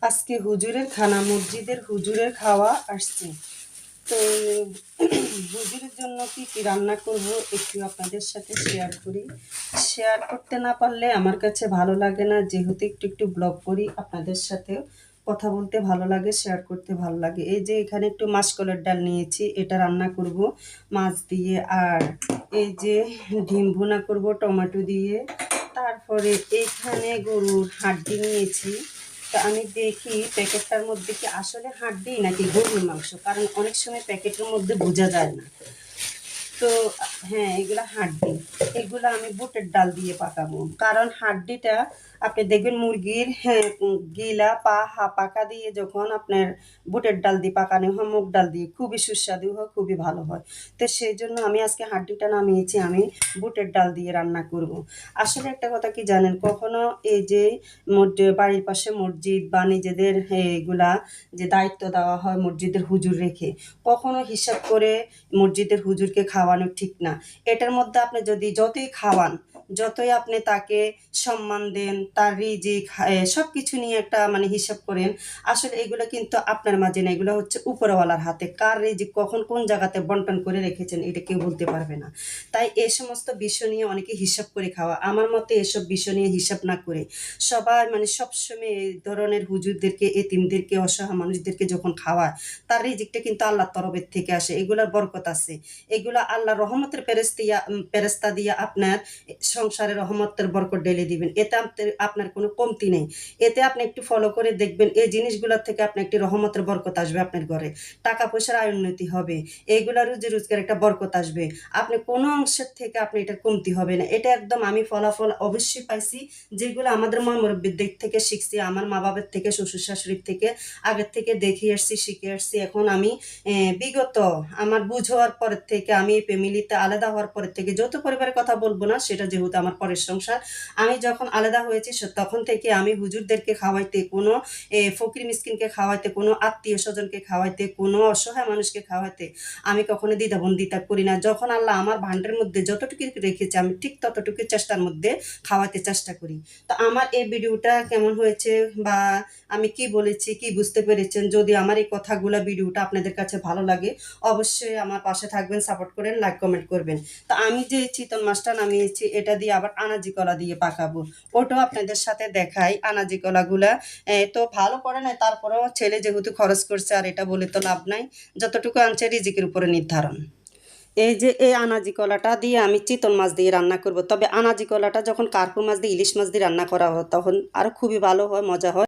আজকে হুজুরের খানা, মসজিদের হুজুরের খাওয়া আসছে। তো হুজুরের জন্য কি কি রান্না করব একটু আপনাদের সাথে শেয়ার করি। শেয়ার করতে না পারলে আমার কাছে ভালো লাগে না, যেহেতু একটু একটু ব্লগ করি, আপনাদের সাথে কথা বলতে ভালো লাগে, শেয়ার করতে ভালো লাগে। এই যে এখানে একটু মাসকলাইর ডাল নিয়েছি, এটা রান্না করব মাছ দিয়ে। আর এই যে ডিম ভুনা করব টমেটো দিয়ে। তারপরে এইখানে গরুর হাড্ডি নিয়েছি। তো আমি দেখি প্যাকেটটার মধ্যে কি আসলে হাড্ডি নাকি গরুর মাংস, কারণ অনেক সময় প্যাকেটের মধ্যে বোঝা যায় না। তো হ্যাঁ, এগুলা হাড্ডি। এগুলো আমি বুটের ডাল দিয়ে পাকাবো, কারণ হাড্ডিটা আপনি দেখবেন মুরগির, হ্যাঁ, গিলা পা পাকা দিয়ে যখন আপনার বুটের ডাল দিয়ে পাকানো হয়, মুগ ডাল দিয়ে, খুবই সুস্বাদু হয়, খুবই ভালো হয়। তো সেই জন্য আমি আজকে হাড্ডিটা নামিয়েছি, আমি বুটের ডাল দিয়ে রান্না করব। আসলে একটা কথা কি জানেন, কখনো এই যে বাড়ির পাশে মসজিদ বা নিজেদের এগুলা যে দায়িত্ব দেওয়া হয় মসজিদের হুজুর রেখে, কখনো হিসাব করে মসজিদের হুজুরকে খাওয়ানো ঠিক না। এটার মধ্যে আপনি যদি যতই খাওয়ান, যতই আপনি তাকে সম্মান দেন, তার রিজিক সব কিছু নিয়ে একটা মানে হিসাব করেন, আসলে এগুলো কিন্তু আপনার মাঝে না, এগুলো হচ্ছে উপরওয়ালার হাতে। কার রিজিক কখন কোন জায়গাতে বন্টন করে রেখেছেন এটা কেউ বলতে পারবে না। তাই এই সমস্ত বিষয় নিয়ে অনেকে হিসাব করে খাওয়া, আমার মতে এসব বিষয় নিয়ে হিসাব না করে সবাই মানে সবসময় এই ধরনের হুজুরদেরকে, এতিমদেরকে, অসহায় মানুষদেরকে যখন খাওয়ায়, তার রিজিকটা কিন্তু আল্লাহর তরফের থেকে আসে, এগুলার বরকত আছে। এগুলা আল্লাহর রহমতের পেরেস্তা দিয়া আপনার সংসারে রহমতের বরকত ঢেলে দিবেন। এতে আপনার কোনো কমতি নেই। এতে আপনি একটু ফলো করে দেখবেন, এই জিনিসগুলোর থেকে আপনার একটি রহমতের বরকত আসবে আপনার ঘরে। টাকা পয়সার আয় উন্নতি হবে, এইগুলা রুজি রোজগার একটা বরকত আসবে। আপনি কোনো অংশের থেকে আপনি এটার কমতি হবে না। এটা একদম আমি ফলাফল অবশ্যই পাইছি, যেগুলো আমাদের মা মুরব্বীর দিক থেকে শিখছি, আমার মা বাবার থেকে, শ্বশুর শাশুড়ির থেকে আগের থেকে দেখে আসছি, শিখে আসছি। এখন আমি বিগত আমার বুঝ হওয়ার পরের থেকে, আমি ফ্যামিলিতে আলাদা হওয়ার পরের থেকে, যৌথ পরিবারের কথা বলবো না, সেটা যেহেতু আমার পরের সংসার, আমি যখন আলাদা হয়েছি তখন থেকে আমি হুজুরদেরকে খাওয়াইতে, কোনো ফকির মিসকিনকে খাওয়াইতে, কোনো আত্মীয় স্বজনকে খাওয়াইতে, কোনো অসহায় মানুষকে খাওয়াইতে আমি কখনো দ্বিধা করি না। যখন আল্লাহ আমার ভান্ডের মধ্যে যতটুকু রেখেছে, আমি ঠিক ততটুকু চেষ্টার মধ্যে খাওয়াতে চেষ্টা করি। তো আমার এই ভিডিওটা কেমন হয়েছে বা আমি কি বলেছি, কি বুঝতে পেরেছেন, যদি আমার এই কথাগুলো ভিডিওটা আপনাদের কাছে ভালো লাগে, অবশ্যই আমার পাশে থাকবেন, সাপোর্ট করেন, লাইক কমেন্ট করবেন। তো আমি যে চিতল মাছটা নামিয়েছি, এটা দিয়ে আবার আনাজি কলা দিয়ে পাকাবো, ওটাও আপনাদের সাথে দেখাই। আনাজি কলাগুলা তো ভালো করে নাই, তারপরেও ছেলে যেহেতু খরচ করছে, আর এটা বলে তো লাভ নাই, যতটুকু আনছে রিজিকের উপরে নির্ধারণ। এই যে এই আনাজি কলাটা দিয়ে আমি চিতল মাছ দিয়ে রান্না করব। তবে আনাজি কলাটা যখন কার্পু মাছ দিয়ে, ইলিশ মাছ দিয়ে রান্না করা হয়, তখন আরও খুবই ভালো হয়, মজা হয়।